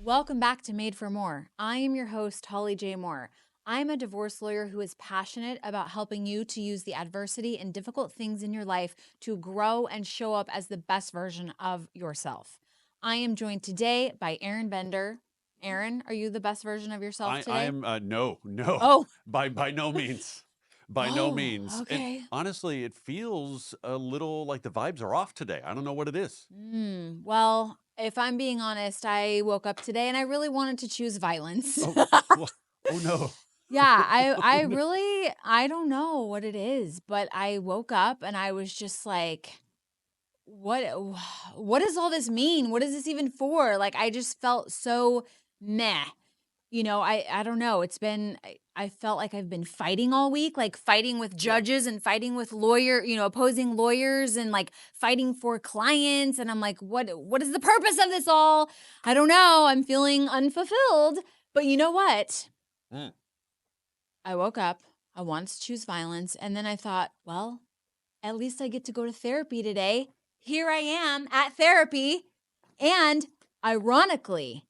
Welcome back to Made for More. I am your host, Holly J. Moore. I'm a divorce lawyer who is passionate about helping you to use the adversity and difficult things in your life to grow and show up as the best version of yourself. I am joined today by Aaron Bender. Aaron, are you the best version of yourself I today? am no, Oh, by no means, by no oh, means. And okay. honestly, it feels a little like the vibes are off today. I don't know what it is. Well, if I'm being honest, I woke up today and I really wanted to choose violence. Oh, oh no, Yeah, I oh I no. really I don't know what it is, but I woke up and I was just like, what what does all this mean? What is this even for? Like I just felt so meh. I don't know. I felt like I've been fighting all week, like fighting with Yeah. judges and fighting with opposing lawyers and like fighting for clients and I'm like, what is the purpose of this all? I don't know. I'm feeling unfulfilled. But you know what? Mm. I woke up, I wanted to choose violence, and then I thought, well, at least I get to go to therapy today. Here I am at therapy. And ironically,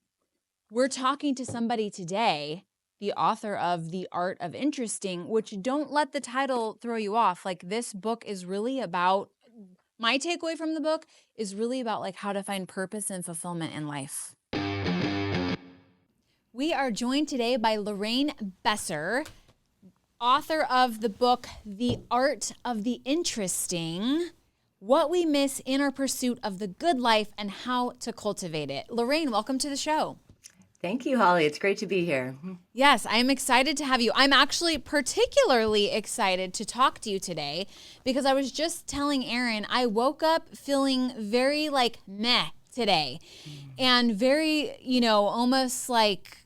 we're talking to somebody today, the author of The Art of Interesting, which don't let the title throw you off. Like this book is really about my takeaway from the book is really about like how to find purpose and fulfillment in life. We are joined today by Lorraine Besser, author of the book, The Art of the Interesting, What We Miss in Our Pursuit of the Good Life and How to Cultivate It. Lorraine, welcome to the show. Thank you, Holly. It's great to be here. Yes, I am excited to have you. I'm actually particularly excited to talk to you today because I was just telling Aaron, I woke up feeling very like meh today and very, almost like,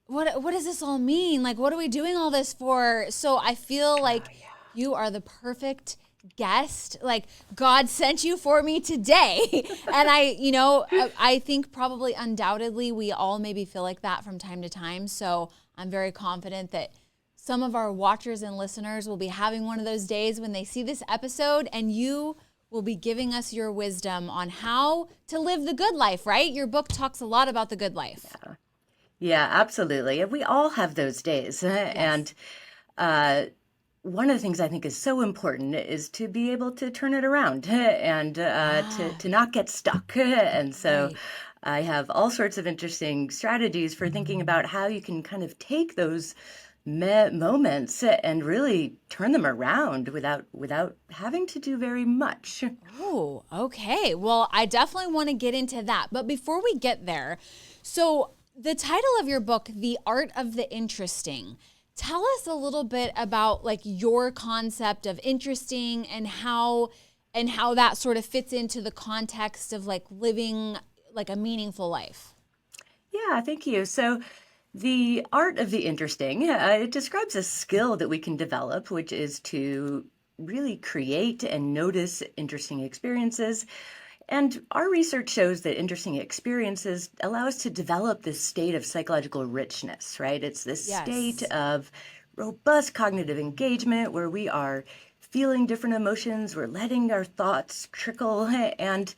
what does this all mean? Like, what are we doing all this for? So I feel like you are the perfect guest. Like God sent you for me today. And I think probably undoubtedly we all maybe feel like that from time to time. So I'm very confident that some of our watchers and listeners will be having one of those days when they see this episode and you will be giving us your wisdom on how to live the good life, right? Your book talks a lot about the good life. Yeah, absolutely. And we all have those days. Yes. And uh, one of the things I think is so important is to be able to turn it around and to Ah, not get stuck. And so right. I have all sorts of interesting strategies for thinking about how you can kind of take those moments and really turn them around without having to do very much. Oh, okay. Well, I definitely want to get into that. But before we get there, so the title of your book, The Art of the Interesting, tell us a little bit about like your concept of interesting and how that sort of fits into the context of like living like a meaningful life. Yeah, thank you. So, the art of the interesting, it describes a skill that we can develop, which is to really create and notice interesting experiences. And our research shows that interesting experiences allow us to develop this state of psychological richness, right? It's this state Yes. of robust cognitive engagement where we are feeling different emotions, we're letting our thoughts trickle, and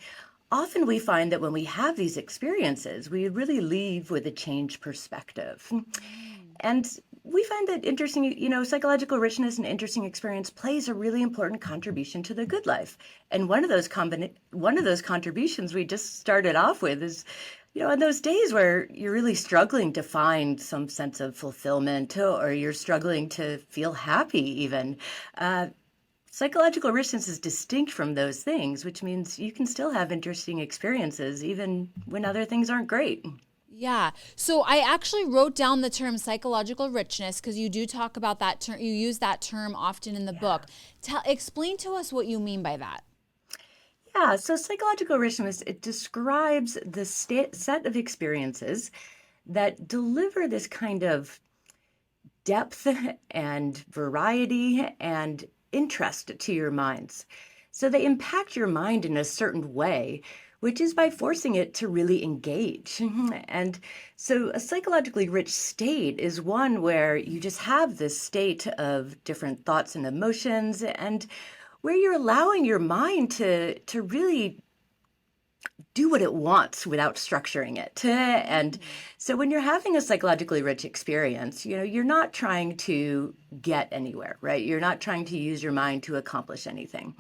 often we find that when we have these experiences, we really leave with a changed perspective. And we find that interesting, psychological richness and interesting experience plays a really important contribution to the good life. And one of those contributions we just started off with is, on those days where you're really struggling to find some sense of fulfillment or you're struggling to feel happy even, uh, psychological richness is distinct from those things, which means you can still have interesting experiences even when other things aren't great. Yeah. So I actually wrote down the term psychological richness because you do talk about that term. You use that term often in the book. Explain to us what you mean by that. Yeah, so psychological richness, it describes the set of experiences that deliver this kind of depth and variety and interest to your minds. So they impact your mind in a certain way, which is by forcing it to really engage. And so a psychologically rich state is one where you just have this state of different thoughts and emotions and where you're allowing your mind to really do what it wants without structuring it. And so when you're having a psychologically rich experience, you're not trying to get anywhere, right? You're not trying to use your mind to accomplish anything.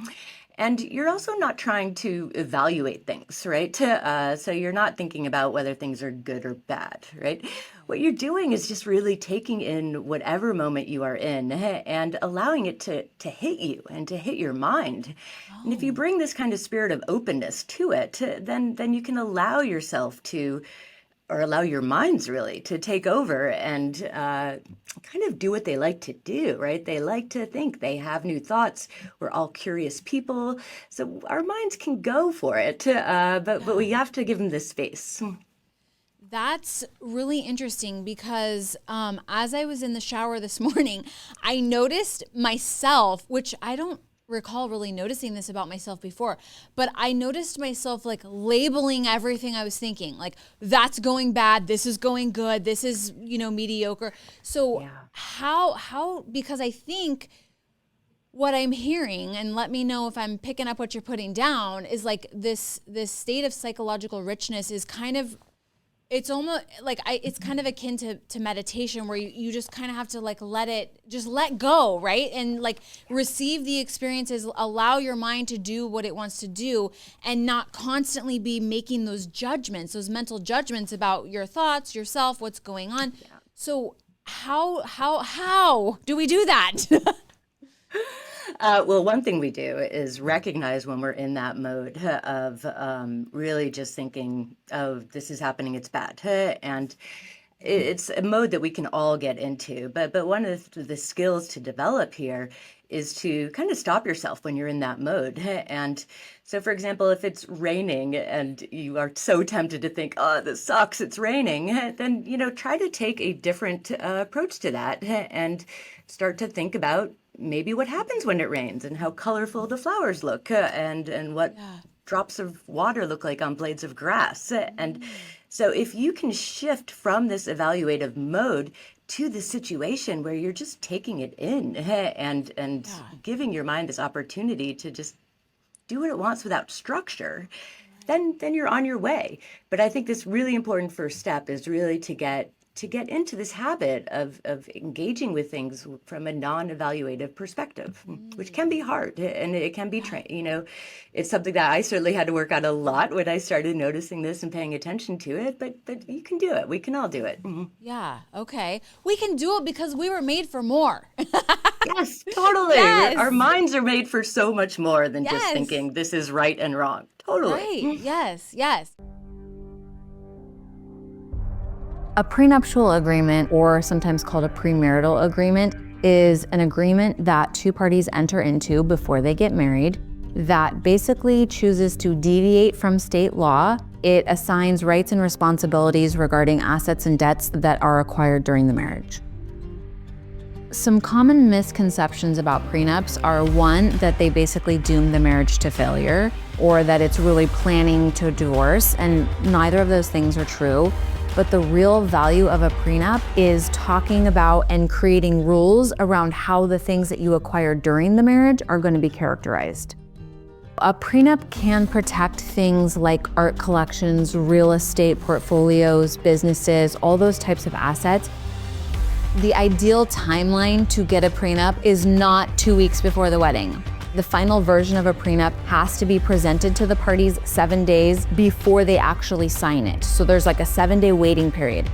And you're also not trying to evaluate things, right? So you're not thinking about whether things are good or bad, right? What you're doing is just really taking in whatever moment you are in and allowing it to hit you and to hit your mind. And if you bring this kind of spirit of openness to it, then you can allow yourself to, or allow your minds really to take over and kind of do what they like to do, right? They like to think, they have new thoughts. We're all curious people. So our minds can go for it, but we have to give them the space. That's really interesting because as I was in the shower this morning, I noticed myself, which I don't recall really noticing this about myself before, but I noticed myself like labeling everything I was thinking, like that's going bad, this is going good, this is, mediocre. So how, because I think what I'm hearing, and let me know if I'm picking up what you're putting down, is like this state of psychological richness is kind of, it's almost like it's kind of akin to meditation, where you just kind of have to like let go, right? And like receive the experiences, allow your mind to do what it wants to do, and not constantly be making those judgments, those mental judgments about your thoughts, yourself, what's going on. Yeah. So how do we do that? Well, one thing we do is recognize when we're in that mode of really just thinking, oh, this is happening, it's bad. And it's a mode that we can all get into. But one of the skills to develop here is to kind of stop yourself when you're in that mode. And so, for example, if it's raining and you are so tempted to think, oh, this sucks, it's raining, then, try to take a different approach to that and start to think about maybe what happens when it rains and how colorful the flowers look and what drops of water look like on blades of grass. And so if you can shift from this evaluative mode to the situation where you're just taking it in and giving your mind this opportunity to just do what it wants without structure, then you're on your way. But I think this really important first step is really to get into this habit of engaging with things from a non-evaluative perspective, which can be hard, and it can be it's something that I certainly had to work on a lot when I started noticing this and paying attention to it, but you can do it. We can all do it. Yeah, okay. We can do it because we were made for more. Yes, totally. Yes. Our minds are made for so much more than just thinking this is right and wrong. Totally. Right, yes. A prenuptial agreement, or sometimes called a premarital agreement, is an agreement that two parties enter into before they get married that basically chooses to deviate from state law. It assigns rights and responsibilities regarding assets and debts that are acquired during the marriage. Some common misconceptions about prenups are, one, that they basically doom the marriage to failure, or that it's really planning to divorce, and neither of those things are true. But the real value of a prenup is talking about and creating rules around how the things that you acquire during the marriage are going to be characterized. A prenup can protect things like art collections, real estate portfolios, businesses, all those types of assets. The ideal timeline to get a prenup is not 2 weeks before the wedding. The final version of a prenup has to be presented to the parties 7 days before they actually sign it. So there's like a 7-day waiting period.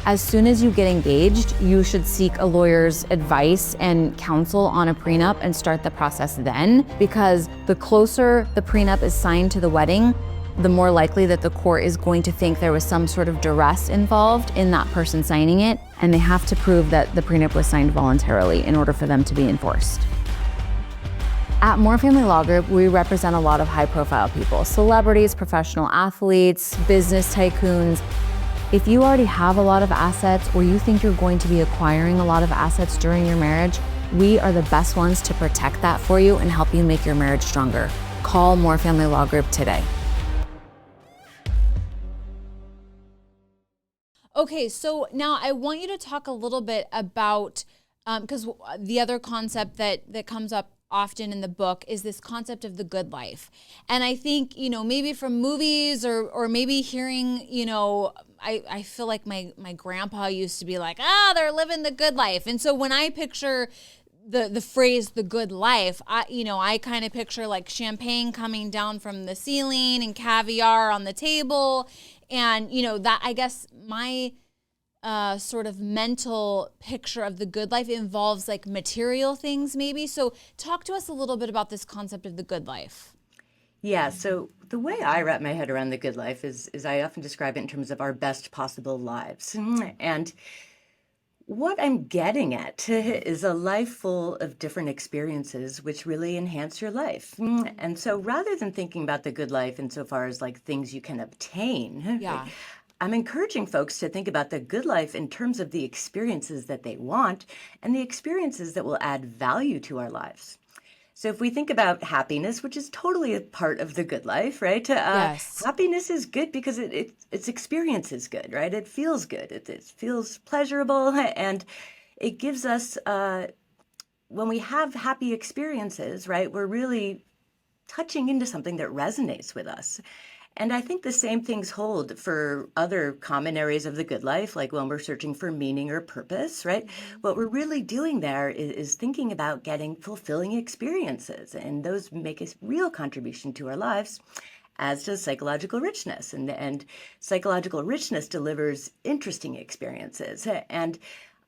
As soon as you get engaged, you should seek a lawyer's advice and counsel on a prenup and start the process then, because the closer the prenup is signed to the wedding, the more likely that the court is going to think there was some sort of duress involved in that person signing it, and they have to prove that the prenup was signed voluntarily in order for them to be enforced. At Moore Family Law Group, we represent a lot of high-profile people, celebrities, professional athletes, business tycoons. If you already have a lot of assets, or you think you're going to be acquiring a lot of assets during your marriage, we are the best ones to protect that for you and help you make your marriage stronger. Call Moore Family Law Group today. Okay, so now I want you to talk a little bit about, because the other concept that comes up often in the book is this concept of the good life. And I think, maybe from movies or maybe hearing, I feel like my grandpa used to be like, they're living the good life. And so when I picture the phrase the good life, I kind of picture like champagne coming down from the ceiling and caviar on the table. And, that I guess my sort of mental picture of the good life involves like material things maybe. So talk to us a little bit about this concept of the good life. Yeah, so the way I wrap my head around the good life is I often describe it in terms of our best possible lives. And what I'm getting at is a life full of different experiences which really enhance your life. And so rather than thinking about the good life insofar as like things you can obtain, Yeah. I'm encouraging folks to think about the good life in terms of the experiences that they want and the experiences that will add value to our lives. So if we think about happiness, which is totally a part of the good life, right? Yes. Happiness is good because its experience is good, right? It feels good. It feels pleasurable, and it gives us, when we have happy experiences, right, we're really touching into something that resonates with us. And I think the same things hold for other common areas of the good life, like when we're searching for meaning or purpose, right? What we're really doing there is thinking about getting fulfilling experiences, and those make a real contribution to our lives, as does psychological richness. And psychological richness delivers interesting experiences. And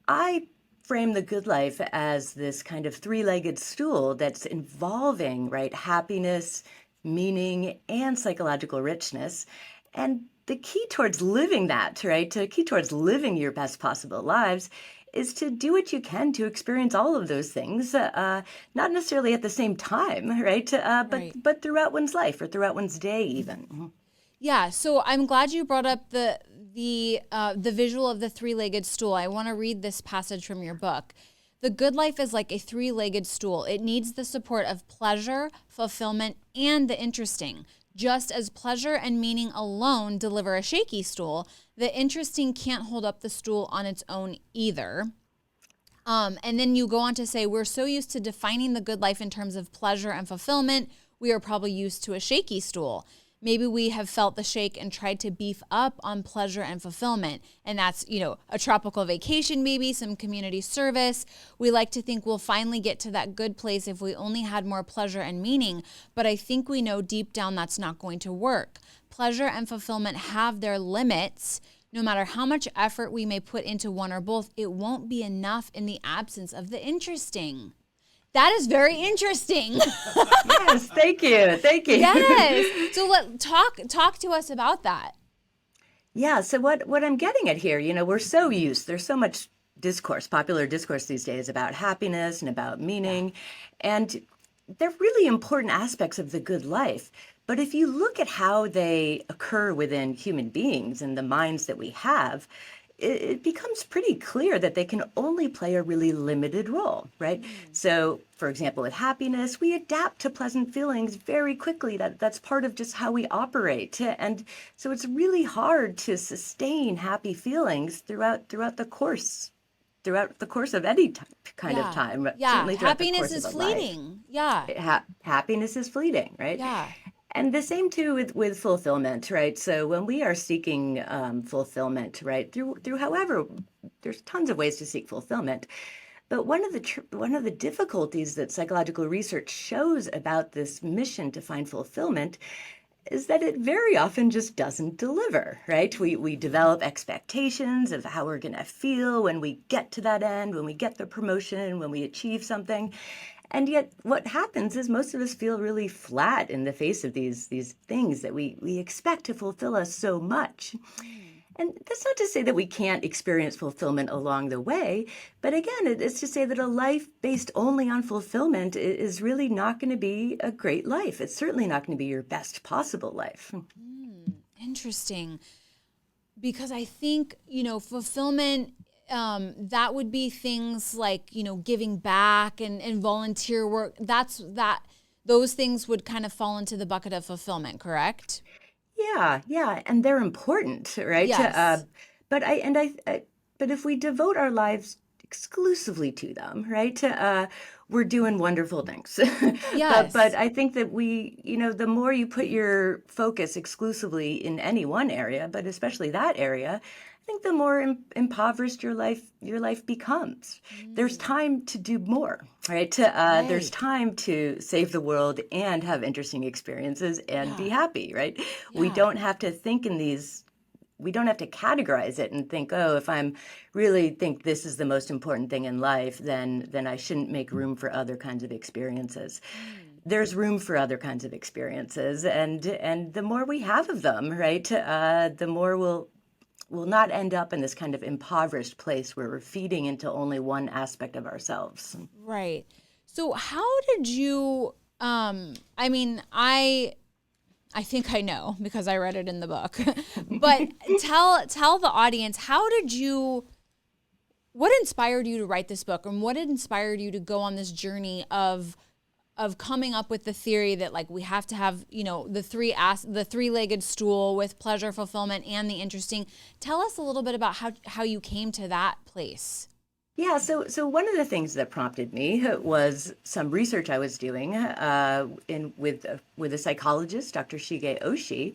I frame the good life as this kind of three-legged stool that's involving, right, happiness, meaning, and psychological richness. And the key towards living that, right, the key towards living your best possible lives is to do what you can to experience all of those things, not necessarily at the same time, right, Right. but throughout one's life or throughout one's day even. Yeah, so I'm glad you brought up the visual of the three-legged stool. I want to read this passage from your book. The good life is like a three-legged stool. It needs the support of pleasure, fulfillment, and the interesting. Just as pleasure and meaning alone deliver a shaky stool, the interesting can't hold up the stool on its own either. And then you go on to say, we're so used to defining the good life in terms of pleasure and fulfillment, we are probably used to a shaky stool. Maybe we have felt the shake and tried to beef up on pleasure and fulfillment. And that's, a tropical vacation, maybe some community service. We like to think we'll finally get to that good place if we only had more pleasure and meaning. But I think we know deep down that's not going to work. Pleasure and fulfillment have their limits. No matter how much effort we may put into one or both, it won't be enough in the absence of the interesting. That is very interesting. Yes, thank you. Thank you. Yes. So talk to us about that. Yeah, so what I'm getting at here, we're so used, there's so much discourse, popular discourse these days about happiness and about meaning, and they're really important aspects of the good life. But if you look at how they occur within human beings and the minds that we have, it becomes pretty clear that they can only play a really limited role, right? So, for example, with happiness, we adapt to pleasant feelings very quickly. That's part of just how we operate. And so it's really hard to sustain happy feelings throughout the course of any kind of time. Yeah. Certainly throughout the Happiness course is of a life. fleeting. Yeah. Happiness is fleeting, right? Yeah. And the same too with fulfillment, right? So when we are seeking fulfillment, right, through however, there's tons of ways to seek fulfillment, but one of the difficulties that psychological research shows about this mission to find fulfillment is that it very often just doesn't deliver, right? We develop expectations of how we're going to feel when we get to that end, when we get the promotion, when we achieve something. And yet what happens is most of us feel really flat in the face of these things that we expect to fulfill us so much. And that's not to say that we can't experience fulfillment along the way, but again, it's to say that a life based only on fulfillment is really not going to be a great life. It's certainly not going to be your best possible life. Interesting. Because I think, fulfillment, that would be things like, giving back and volunteer work. Those things would kind of fall into the bucket of fulfillment, correct? Yeah, and they're important, right? Yes. But if we devote our lives exclusively to them, right? we're doing wonderful things. Yes. But I think that the more you put your focus exclusively in any one area, but especially that area, I think the more impoverished your life becomes. There's time to do more, right? There's Right. time to save the world and have interesting experiences and be Yeah. happy, right? We Yeah. don't have to think in these we don't have to categorize it and think, oh, if I'm really think this is the most important thing in life, then I shouldn't make room for other kinds of experiences. There's room for other kinds of experiences, and the more we have of them, right, the more we'll not end up in this kind of impoverished place where we're feeding into only one aspect of ourselves. Right. So how did you I mean, I think I know because I read it in the book. But tell the audience, what inspired you to write this book, and what inspired you to go on this journey of coming up with the theory that like we have to have, the three-legged stool with pleasure, fulfillment, and the interesting. Tell us a little bit about how you came to that place. Yeah, so one of the things that prompted me was some research I was doing with a psychologist, Dr. Shige Oshii.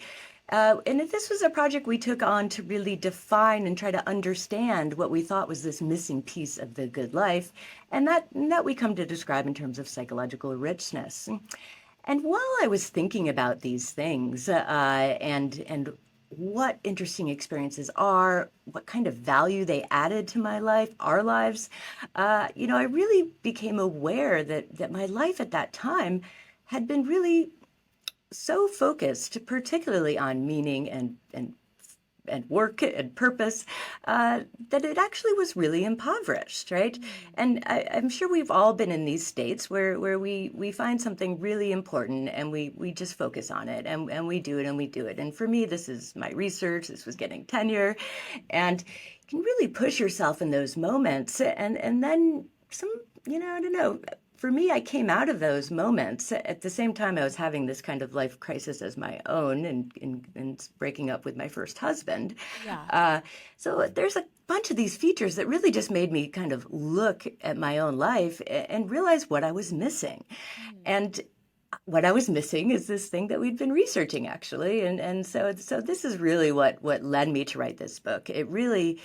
And this was a project we took on to really define and try to understand what we thought was this missing piece of the good life, and that we come to describe in terms of psychological richness. And while I was thinking about these things and what interesting experiences are, what kind of value they added to my life, our lives, I really became aware that my life at that time had been really so focused, particularly on meaning and work and purpose, that it actually was really impoverished, right? And I'm sure we've all been in these states where we find something really important and we just focus on it and we do it and we do it. And for me, this is my research, this was getting tenure, and you can really push yourself in those moments. And then some, I don't know. For me, I came out of those moments at the same time I was having this kind of life crisis as my own and breaking up with my first husband. Yeah. So there's a bunch of these features that really just made me kind of look at my own life and realize what I was missing. And what I was missing is this thing that we'd been researching, actually. And so this is really what led me to write this book. It really,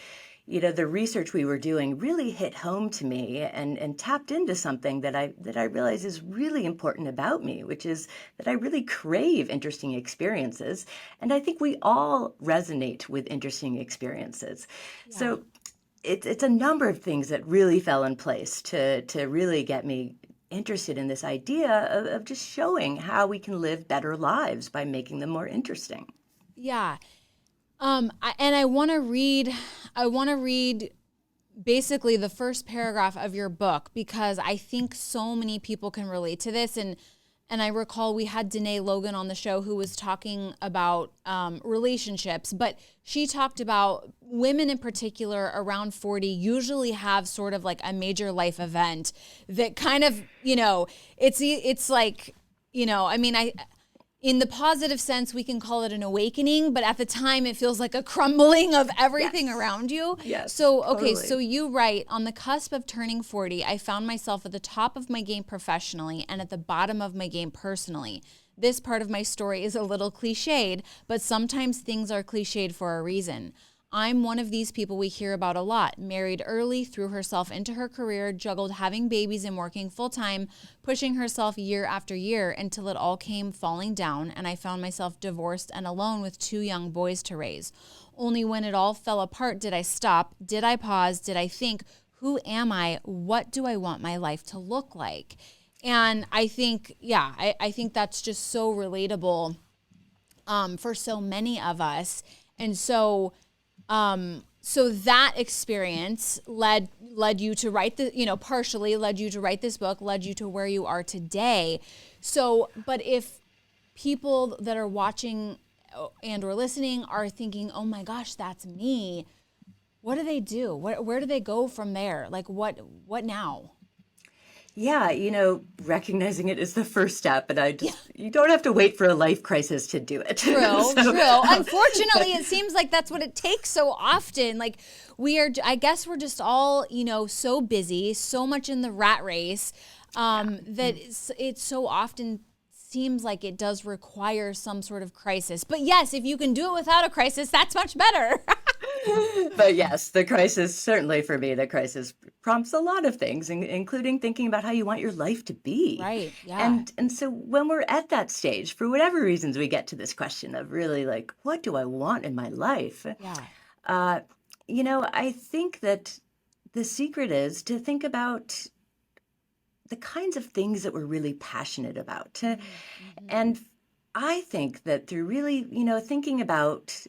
the research we were doing really hit home to me and tapped into something that I realize is really important about me, which is that I really crave interesting experiences. And I think we all resonate with interesting experiences. Yeah. So it's a number of things that really fell in place to really get me interested in this idea of just showing how we can live better lives by making them more interesting. Yeah. I want to read basically the first paragraph of your book because I think so many people can relate to this. And I recall we had Danae Logan on the show who was talking about relationships, but she talked about women in particular around 40 usually have sort of like a major life event that kind of, it's like, in the positive sense, we can call it an awakening, but at the time it feels like a crumbling of everything around you. Yes. So, okay, totally. so you write, on the cusp of turning 40, I found myself at the top of my game professionally and at the bottom of my game personally. This part of my story is a little cliched, but sometimes things are cliched for a reason. I'm one of these people we hear about a lot. Married early, threw herself into her career, juggled having babies and working full-time, pushing herself year after year until it all came falling down and I found myself divorced and alone with 2 young boys to raise. Only when it all fell apart did I stop, did I pause, did I think, who am I? What do I want my life to look like? And I think, I think that's just so relatable for so many of us. And so that experience led you to write partially led you to write this book, led you to where you are today. So, but if people that are watching and or listening are thinking, oh my gosh, that's me, what do they do? Where do they go from there? Like what now? Yeah, recognizing it is the first step, and you don't have to wait for a life crisis to do it. True. Unfortunately, it seems like that's what it takes so often. Like I guess we're just all, so busy, so much in the rat race. that it so often seems like it does require some sort of crisis. But yes, if you can do it without a crisis, that's much better. But yes, the crisis, certainly for me, the crisis prompts a lot of things, including thinking about how you want your life to be. Right. Yeah. And so when we're at that stage, for whatever reasons, we get to this question of really like, what do I want in my life? Yeah. I think that the secret is to think about the kinds of things that we're really passionate about. Mm-hmm. And I think that through really, thinking about,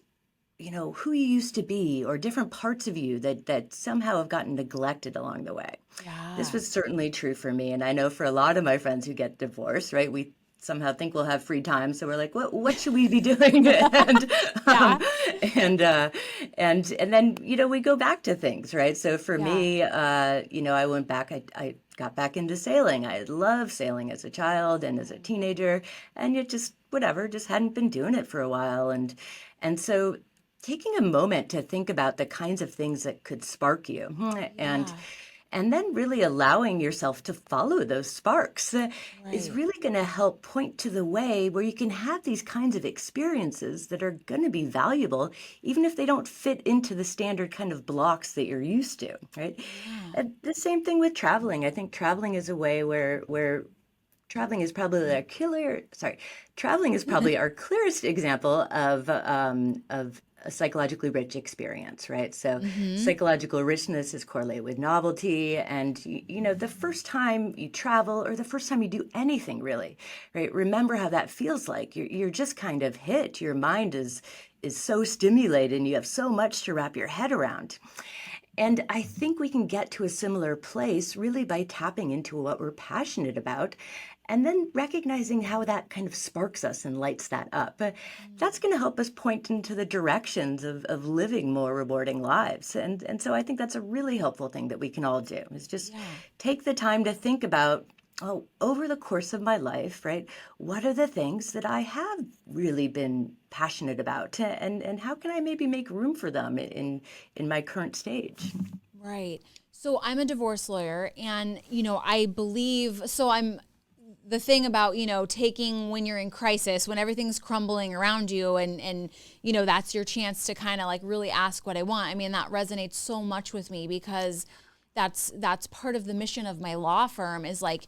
who you used to be or different parts of you that somehow have gotten neglected along the way. Yeah. This was certainly true for me. And I know for a lot of my friends who get divorced, right, we somehow think we'll have free time. So we're like, what should we be doing? And then, we go back to things, right? So for me, I went back, I got back into sailing. I loved sailing as a child and as a teenager, and it just, just hadn't been doing it for a while. And so taking a moment to think about the kinds of things that could spark you and then really allowing yourself to follow those sparks is really going to help point to the way where you can have these kinds of experiences that are going to be valuable, even if they don't fit into the standard kind of blocks that you're used to, right? And the same thing with traveling. I think traveling is a way where traveling is probably our clearest example of a psychologically rich experience, right? So psychological richness is correlated with novelty. And, the first time you travel or the first time you do anything really, right? Remember how that feels like. You're just kind of hit. Your mind is so stimulated and you have so much to wrap your head around. And I think we can get to a similar place really by tapping into what we're passionate about and then recognizing how that kind of sparks us and lights that up. That's going to help us point into the directions of living more rewarding lives. And so I think that's a really helpful thing that we can all do is just take the time to think about, over the course of my life, right, what are the things that I have really been passionate about and how can I maybe make room for them in my current stage? Right. So I'm a divorce lawyer and, I believe, the thing about, taking when you're in crisis, when everything's crumbling around you and that's your chance to kind of like really ask what I want. I mean, that resonates so much with me because that's part of the mission of my law firm is like,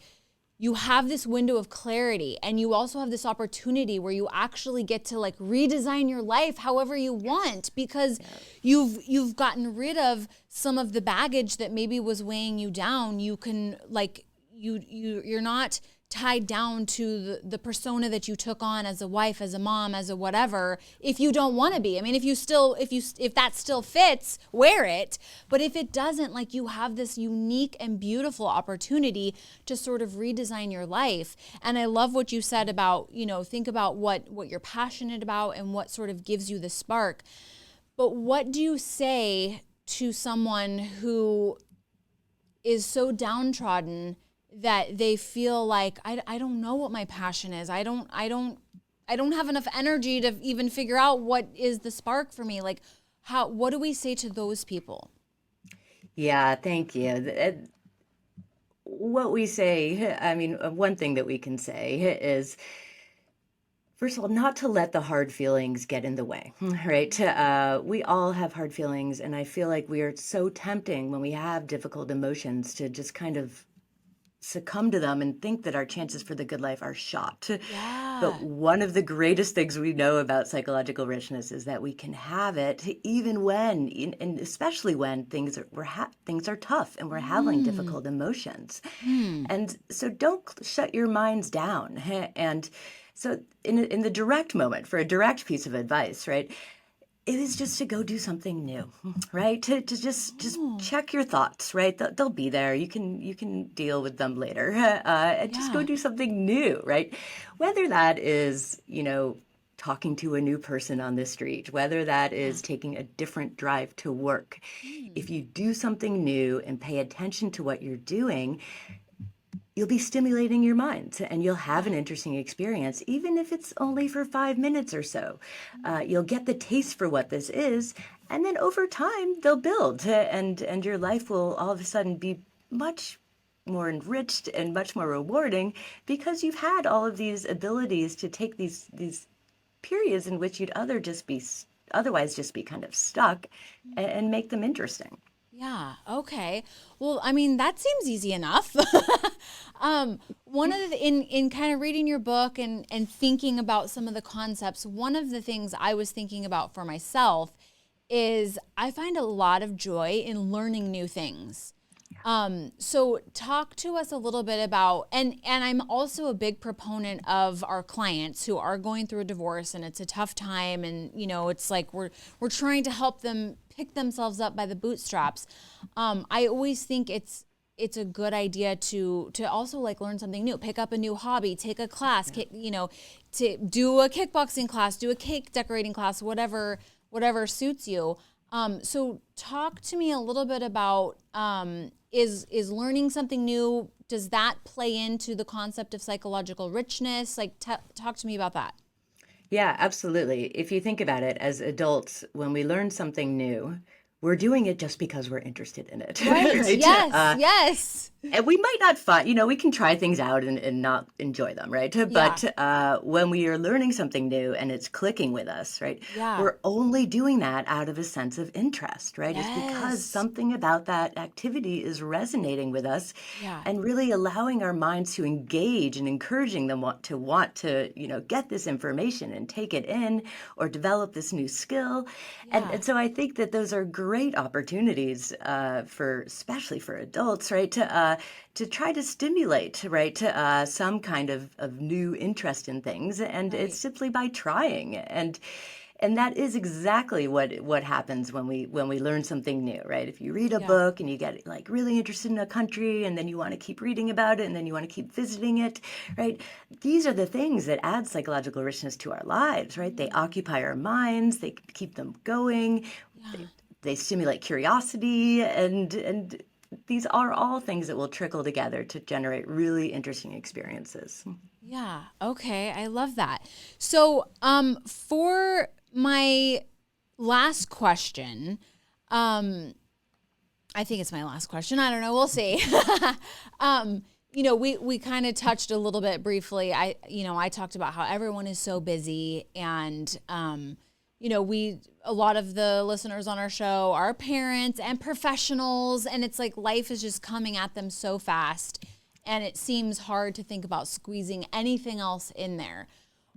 you have this window of clarity and you also have this opportunity where you actually get to like redesign your life however you want because you've gotten rid of some of the baggage that maybe was weighing you down. You can like, you're not tied down to the persona that you took on as a wife, as a mom, as a whatever, if you don't want to be. I mean, if that still fits, wear it. But if it doesn't, like you have this unique and beautiful opportunity to sort of redesign your life. And I love what you said about, think about what you're passionate about and what sort of gives you the spark. But what do you say to someone who is so downtrodden that they feel like I don't know what my passion is. I don't have enough energy to even figure out what is the spark for me. Like what do we say to those people? Yeah, thank you. What we say, I mean, one thing that we can say is, first of all, not to let the hard feelings get in the way, right? We all have hard feelings, and I feel like we are so tempting when we have difficult emotions to just kind of succumb to them and think that our chances for the good life are shot. Yeah. But one of the greatest things we know about psychological richness is that we can have it even when, and especially when things are tough and we're having difficult emotions. And so don't shut your minds down. And so in the direct moment, for a direct piece of advice, right? It is just to go do something new, right? To just check your thoughts, right? They'll be there. You can deal with them later. And just go do something new, right? Whether that is, talking to a new person on the street, whether that is taking a different drive to work. If you do something new and pay attention to what you're doing, you'll be stimulating your mind and you'll have an interesting experience, even if it's only for 5 minutes or so. You'll get the taste for what this is, and then over time they'll build and your life will all of a sudden be much more enriched and much more rewarding because you've had all of these abilities to take these periods in which you'd otherwise just be kind of stuck and make them interesting. Yeah. Okay. Well, I mean, that seems easy enough. One of the in kind of reading your book and thinking about some of the concepts, one of the things I was thinking about for myself is I find a lot of joy in learning new things. So talk to us a little bit about, and I'm also a big proponent of our clients who are going through a divorce and it's a tough time, and it's like we're trying to help them pick themselves up by the bootstraps. I always think it's a good idea to also like learn something new, pick up a new hobby, take a class, to do a kickboxing class, do a cake decorating class, whatever suits you. So talk to me a little bit about, is learning something new, does that play into the concept of psychological richness? Like talk to me about that. Yeah, absolutely. If you think about it, as adults, when we learn something new, we're doing it just because we're interested in it, Right. right? Yes. Yes. And we might not find, we can try things out and not enjoy them, right? Yeah. But when we are learning something new and it's clicking with us, right? Yeah. We're only doing that out of a sense of interest, right? It's because Yes. something about that activity is resonating with us Yeah. and really allowing our minds to engage and encouraging them want to, get this information and take it in or develop this new skill. Yeah. And so I think that those are great opportunities especially for adults, right? To try to stimulate, right, some kind of new interest in things, and Right. it's simply by trying, and that is exactly what happens when we learn something new, right? If you read a Yeah. book and you get like really interested in a country, and then you want to keep reading about it, and then you want to keep visiting it, right? These are the things that add psychological richness to our lives, right? They occupy our minds, they keep them going, Yeah. they stimulate curiosity, and these are all things that will trickle together to generate really interesting experiences. Yeah. Okay. I love that. So, for my last question, I think it's my last question. I don't know. We'll see. We kind of touched a little bit briefly. I talked about how everyone is so busy, and a lot of the listeners on our show are parents and professionals, and it's like life is just coming at them so fast, and it seems hard to think about squeezing anything else in there.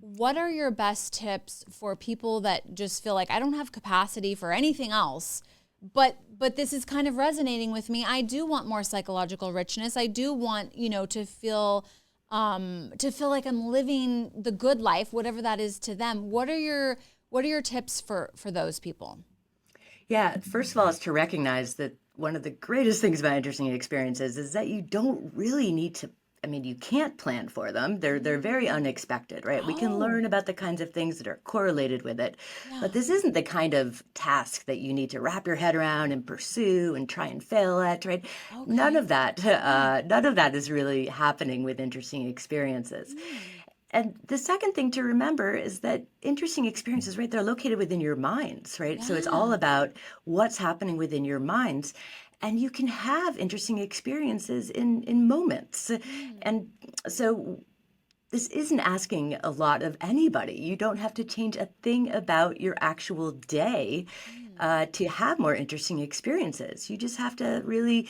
What are your best tips for people that just feel like I don't have capacity for anything else, but this is kind of resonating with me. I do want more psychological richness. I do want, to feel like I'm living the good life, whatever that is to them. What are your tips for those people? Yeah, first of all, is to recognize that one of the greatest things about interesting experiences is that you don't really need to. I mean, you can't plan for them. They're very unexpected, right? We can learn about the kinds of things that are correlated with it, Yeah. but this isn't the kind of task that you need to wrap your head around and pursue and try and fail at, right? Okay. None of that is really happening with interesting experiences. And the second thing to remember is that interesting experiences, right, they're located within your minds, right? So it's all Yeah. about what's happening within your minds. And you can have interesting experiences in moments. And so this isn't asking a lot of anybody. You don't have to change a thing about your actual day to have more interesting experiences. You just have to really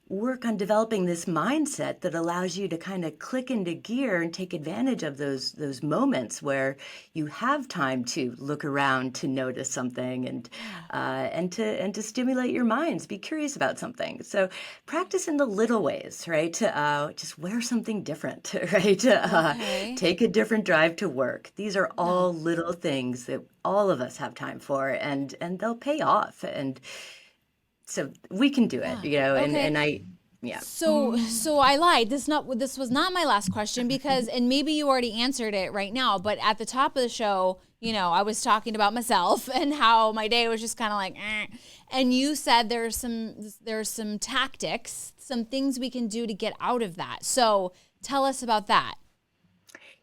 work on developing this mindset that allows you to kind of click into gear and take advantage of those moments where you have time to look around, to notice something, and to stimulate your minds, be curious about something. So practice in the little ways, right? Just wear something different, right? Okay. Take a different drive to work. These are all little things that all of us have time for, and they'll pay off. And so we can do it, Okay. yeah. So I lied. This was not my last question because, and maybe you already answered it right now, but at the top of the show, I was talking about myself and how my day was just kind of like, eh. And you said there's some tactics, some things we can do to get out of that. So tell us about that.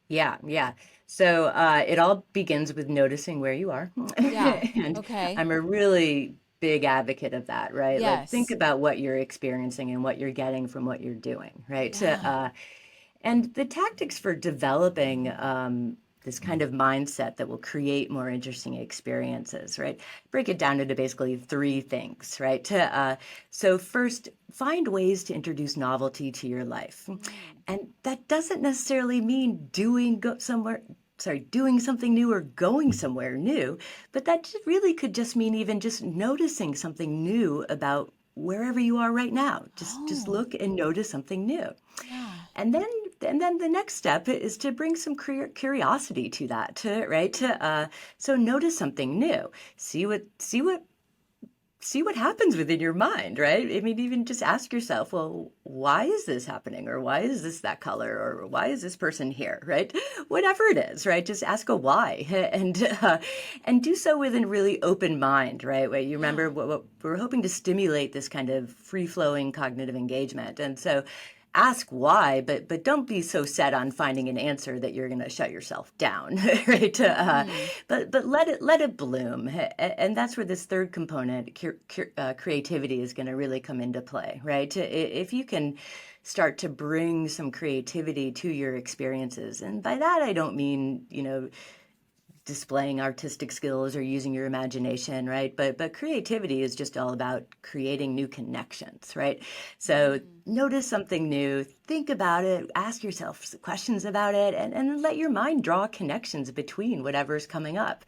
Yeah. So it all begins with noticing where you are. Yeah. And Okay. I'm a really big advocate of that, right? Like, think Yes. about what you're experiencing and what you're getting from what you're doing, right? Yeah. And the tactics for developing this kind of mindset that will create more interesting experiences, right? Break it down into basically three things, right? So, first, find ways to introduce novelty to your life. And that doesn't necessarily mean doing something new or going somewhere new, but that really could just mean even just noticing something new about wherever you are right now. Just Oh, look and notice something new. yeah. And then the next step is to bring some curiosity to that, right? So notice something new. See what happens within your mind, right? I mean, even just ask yourself, well, why is this happening? Or why is this that color? Or why is this person here, right? Whatever it is, right? Just ask a why and do so with a really open mind, right? Where you remember Yeah. what we're hoping to stimulate this kind of free-flowing cognitive engagement. And so ask why, but don't be so set on finding an answer that you're going to shut yourself down, right? Hmm. But let it bloom, and that's where this third component, creativity, is going to really come into play, right? If you can start to bring some creativity to your experiences, and by that I don't mean displaying artistic skills or using your imagination, right? But creativity is just all about creating new connections, right? So notice something new, think about it, ask yourself questions about it, and let your mind draw connections between whatever's coming up.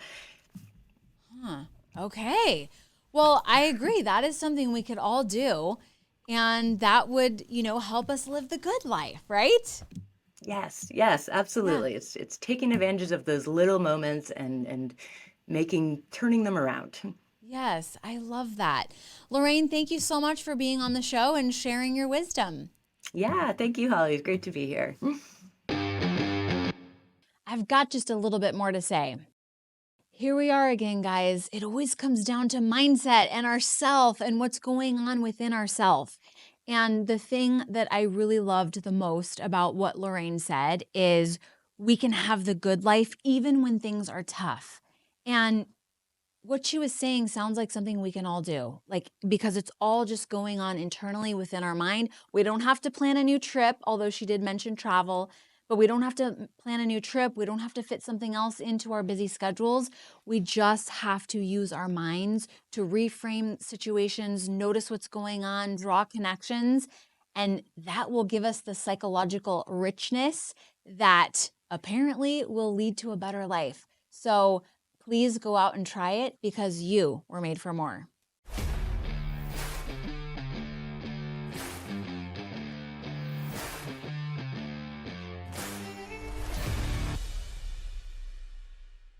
Huh. Okay. Well, I agree. That is something we could all do. And that would, help us live the good life, right? Yes, Yeah. absolutely. It's taking advantage of those little moments and turning them around. Yes, I love that. Lorraine, thank you so much for being on the show and sharing your wisdom. Yeah, thank you, Holly. It's great to be here. I've got just a little bit more to say. Here we are again, guys. It always comes down to mindset and ourself and what's going on within ourself. And the thing that I really loved the most about what Lorraine said is we can have the good life even when things are tough. And what she was saying sounds like something we can all do, like, because it's all just going on internally within our mind. We don't have to plan a new trip, although she did mention travel, but we don't have to plan a new trip. We don't have to fit something else into our busy schedules. We just have to use our minds to reframe situations, notice what's going on, draw connections, and that will give us the psychological richness that apparently will lead to a better life. So, please go out and try it because you were made for more.